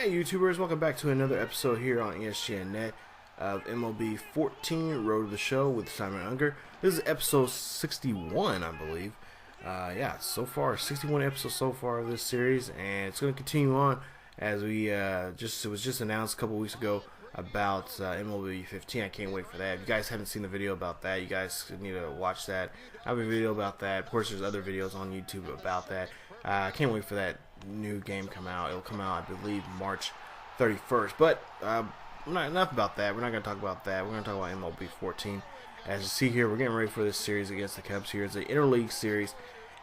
Hey YouTubers, welcome back to another episode here on ESGNet of MLB 14 Road to the Show with Simon Unger. This is episode 61, I believe. Yeah, so far 61 episodes so far of this series, and it's going to continue on as we it was just announced a couple weeks ago about MLB 15. I can't wait for that. If you guys haven't seen the video about that, you guys need to watch that. I have a video about that. Of course, there's other videos on YouTube about that. I can't wait for that new game come out. It'll come out, I believe, March 31st. But not enough about that. We're not going to talk about that. We're going to talk about MLB 14. As you see here, we're getting ready for this series against the Cubs here. It's an interleague series.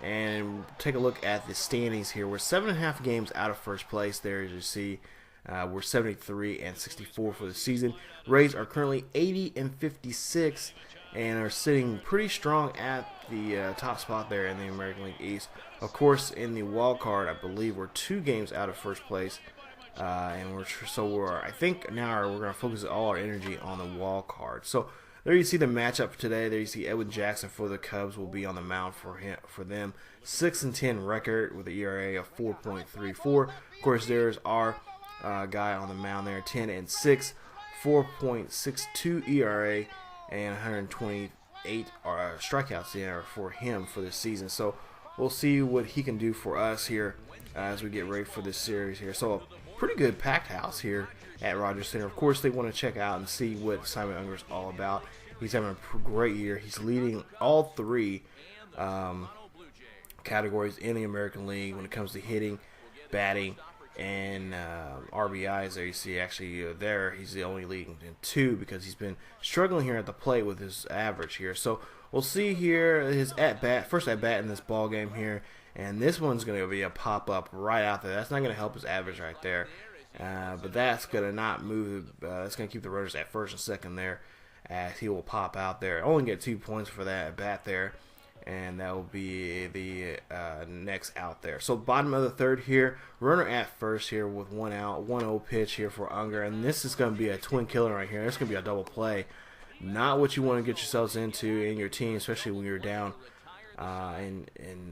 And take a look at the standings here. We're 7.5 games out of first place there, as you see. We're 73 and 64 for the season. Rays are currently 80 and 56 and are sitting pretty strong at the top spot there in the American League East. Of course, in the wild card, I believe we're 2 games out of first place, and I think now we're going to focus all our energy on the wild card. So there you see the matchup today. There you see Edwin Jackson for the Cubs will be on the mound for them. 6-10 record with an ERA of 4.34. Of course, there's our guy on the mound there, 10-6, 4.62 ERA, and 128 strikeouts there for him for this season. So we'll see what he can do for us here as we get ready for this series here. So a pretty good packed house here at Rogers Center. Of course, they want to check out and see what Simon Unger is all about. He's having a great year. He's leading all 3 categories in the American League when it comes to hitting, batting, and RBIs. There you see actually there he's the only leading in 2 because he's been struggling here at the plate with his average here. So we'll see here his first at bat in this ball game here, and this one's going to be a pop up right out there. That's not going to help his average right there, but that's going to not move. That's going to keep the runners at first and second there, as he will pop out there. Only get 2 points for that at bat there. And that will be the next out there. So bottom of the third here, runner at first here with 1 out, 1-0 pitch here for Unger, and this is going to be a twin killer right here. It's going to be a double play. Not what you want to get yourselves into in your team, especially when you're down and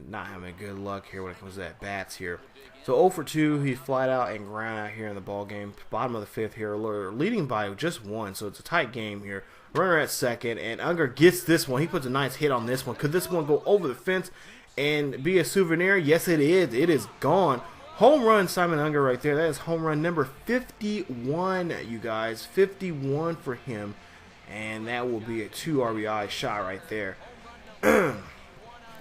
not having good luck here when it comes to at bats here. So 0 for 2, he flied out and ground out here in the ball game. Bottom of the 5th here, leading by just 1, so it's a tight game here. Runner at second, and Unger gets this one. He puts a nice hit on this one. Could this one go over the fence and be a souvenir? Yes, it is. It is gone. Home run, Simon Unger right there. That is home run number 51, you guys. 51 for him, and that will be a 2 RBI shot right there.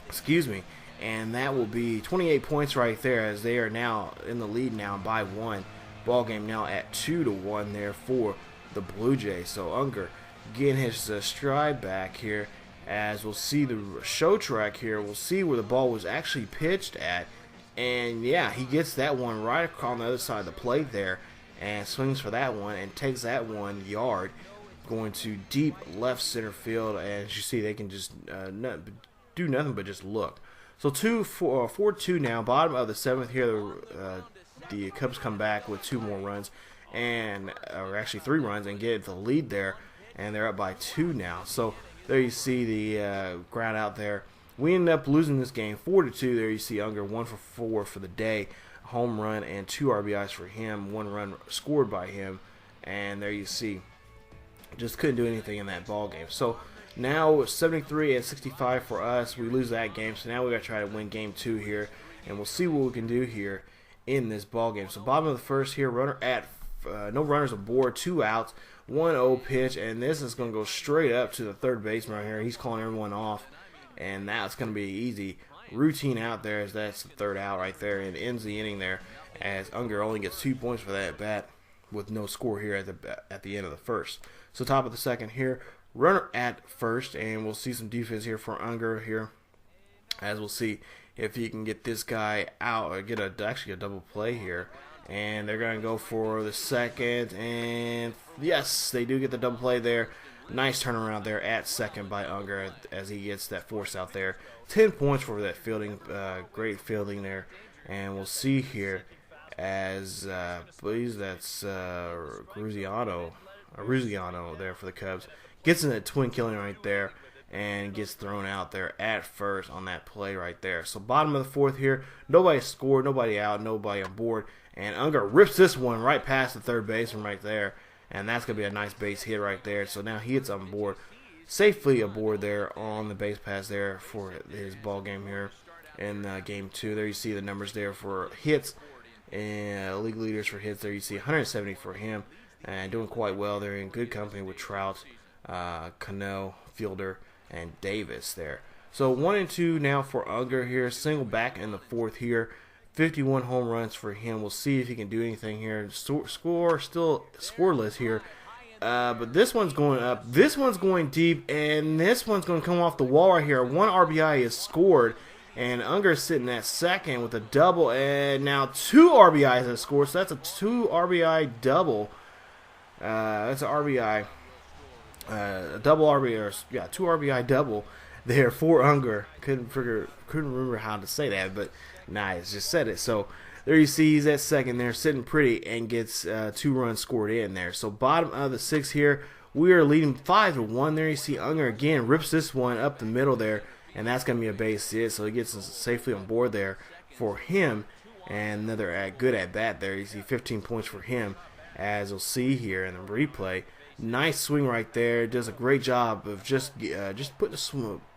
Excuse me. And that will be 28 points right there, as they are now in the lead now by 1. Ball game now at 2-1 there for the Blue Jays. So Unger getting his stride back here, as we'll see the show track here. We'll see where the ball was actually pitched at, and yeah, he gets that one right on the other side of the plate there and swings for that one and takes that 1 yard, going to deep left center field. And as you see, they can just do nothing but just look. So 4-2 now, bottom of the 7th here. The Cubs come back with 2 more runs, or actually 3 runs, and get the lead there. And they're up by 2 now. So there you see the ground out there. We ended up losing this game 4-2. There you see Unger 1 for 4 for the day. Home run and 2 RBIs for him. 1 run scored by him. And there you see, just couldn't do anything in that ball game. So now 73 and 65 for us. We lose that game. So now we got to try to win game 2 here. And we'll see what we can do here in this ball game. So bottom of the 1st here, runner at no runners aboard, 2 outs, 1-0 pitch, and this is going to go straight up to the third baseman right here. He's calling everyone off, and that's going to be easy routine out there, as that's the 3rd out right there, and ends the inning there, as Unger only gets 2 points for that at bat with no score here at the end of the 1st. So top of the 2nd here, runner at first, and we'll see some defense here for Unger here, as we'll see if he can get this guy out or get actually a double play here. And they're going to go for the 2nd, and yes, they do get the double play there. Nice turnaround there at 2nd by Unger, as he gets that force out there. 10 points for that fielding, great fielding there. And we'll see here as, please, that's Ruziano there for the Cubs. Gets in that twin killing right there, and gets thrown out there at first on that play right there. So bottom of the 4th here, nobody scored, nobody out, nobody on board, And Unger rips this one right past the third baseman right there. And that's going to be a nice base hit right there. So now he gets on board, safely aboard there on the base pass there for his ball game here in game 2. There you see the numbers there for hits and league leaders for hits. There you see 170 for him, and doing quite well. They're in good company with Trout, Cano, Fielder, and Davis there. So 1 and 2 now for Unger here. Single back in the 4th here. 51 home runs for him. We'll see if he can do anything here. Score still scoreless here. But this one's going up. This one's going deep, and this one's going to come off the wall right here. 1 RBI is scored, and Unger's sitting at second with a double, and now 2 RBIs have scored. So that's a 2 RBI double. That's an RBI, a double RBI, or yeah, 2 RBI double there for Unger. Couldn't remember how to say that, but nice, just said it. So there you see he's at second there, sitting pretty, and gets 2 runs scored in there. So bottom of the 6th here, we are leading 5-1. There you see Unger again rips this one up the middle there, and that's going to be a base hit. So he gets us safely on board there for him, and another good at bat there. You see 15 points for him, as you'll see here in the replay. Nice swing right there. Does a great job of just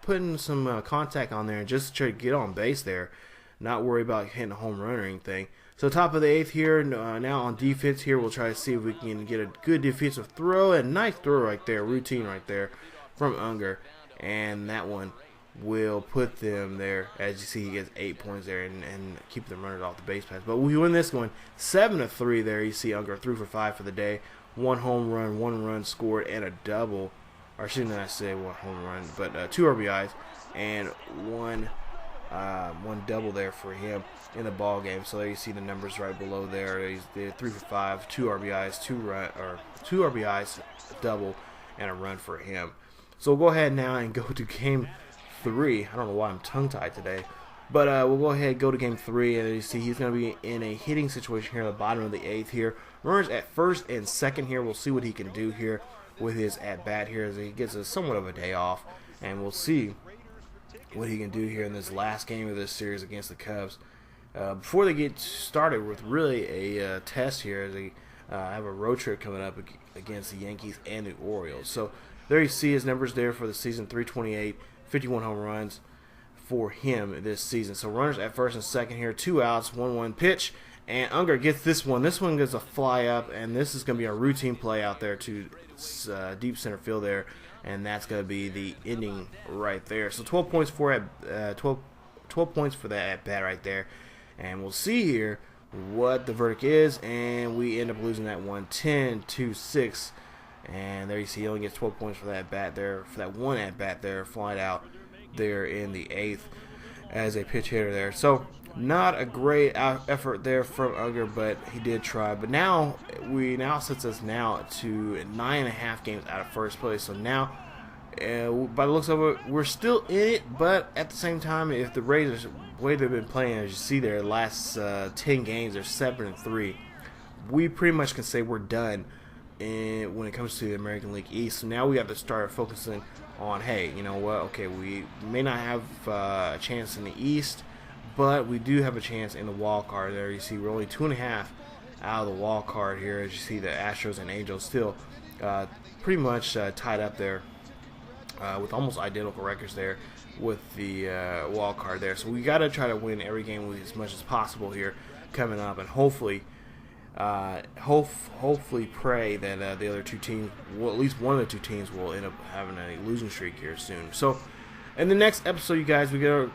putting some contact on there and just try to get on base there. Not worry about hitting a home run or anything. So top of the 8th here, now on defense here, we'll try to see if we can get a good defensive throw. And nice throw right there, routine right there from Unger. And that one will put them there. As you see, he gets 8 points there and keep them running off the base pass. But we win this one 7-3 there. You see Unger 3 for 5 for the day. 1 home run, 1 run scored, and a double. Or shouldn't I say 1 home run, but 2 RBIs and 1 double there for him in the ball game. So there you see the numbers right below there. He's 3 for 5, 2 RBIs, 2 RBIs, a double, and a run for him. So we'll go ahead now and go to game 3. I don't know why I'm tongue-tied today, but we'll go ahead and go to game 3, and you see he's going to be in a hitting situation here at the bottom of the 8th here. Runners at 1st and 2nd here. We'll see what he can do here with his at-bat here as he gets somewhat of a day off, and we'll see what he can do here in this last game of this series against the Cubs. Before they get started with really a test here, as they have a road trip coming up against the Yankees and the Orioles. So there you see his numbers there for the season: 328, 51 home runs for him this season. So runners at 1st and 2nd here, 2 outs, 1-1 pitch. And Unger gets this one. This one gets a fly up, and this is going to be a routine play out there to deep center field there, and that's going to be the ending right there. So 12 points for 12 points for that at bat right there, and we'll see here what the verdict is, and we end up losing that one 10-6. And there you see he only gets 12 points for that bat there, for that one at bat there, flying out there in the 8th as a pitch hitter there. So not a great effort there from Unger, but he did try. But now sets us now to 9.5 games out of first place. So now, by the looks of it, we're still in it. But at the same time, if the Rays, the way they've been playing, as you see their last 10 games, they're 7-3. We pretty much can say we're done when it comes to the American League East. So now we have to start focusing on, hey, you know what? Okay, we may not have a chance in the East, but we do have a chance in the wild card. There you see we're only 2.5 out of the wild card here. As you see, the Astros and Angels still pretty much tied up there with almost identical records there with the wild card there. So we got to try to win every game as much as possible here coming up, and hopefully pray that the other two teams, well, at least one of the two teams, will end up having a losing streak here soon. So in the next episode, you guys, we got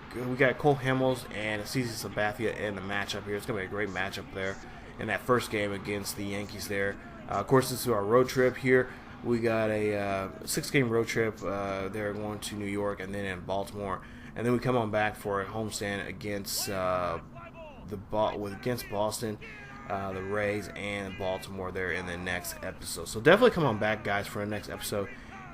Cole Hamels and CC Sabathia in the matchup here. It's going to be a great matchup there in that first game against the Yankees there. Of course, this is our road trip here. We got a 6-game road trip. They're going to New York and then in Baltimore. And then we come on back for a homestand against Boston, the Rays, and Baltimore there in the next episode. So definitely come on back, guys, for the next episode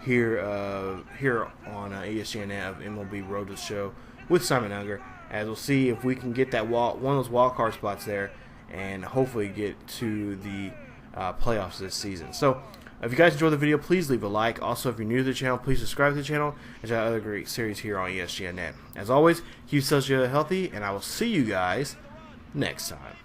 here on ESGNet of MLB Road to Show with Simon Unger, as we'll see if we can get that one of those wild card spots there and hopefully get to the playoffs this season. So if you guys enjoyed the video, please leave a like. Also, if you're new to the channel, please subscribe to the channel and check out other great series here on ESGNet. As always, keep yourselves healthy, and I will see you guys next time.